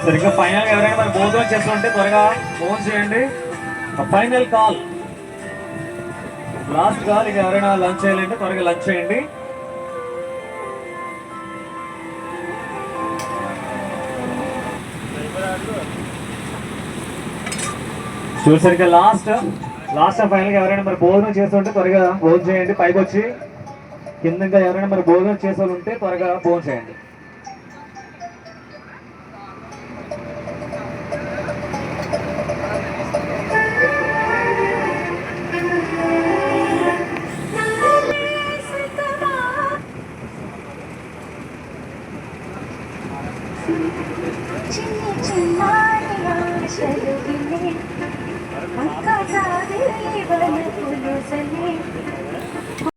సరిగ్గా ఫైనల్ ఎవరైనా మరి భోజనం చేస్తుంటే త్వరగా ఫోన్ చేయండి. Final call, last call. ఇక ఎవరైనా లంచ్ చేయాలంటే త్వరగా లంచ్ చేయండి. చూసరిగా లాస్ట్ ఫైనల్ గా ఎవరైనా మరి భోజనం చేస్తుంటే త్వరగా భోజనం చేయండి. పైకి వచ్చి కింద ఎవరైనా మరి భోజనం చేసే ఉంటే త్వరగా భోజనం చేయండి. అక్క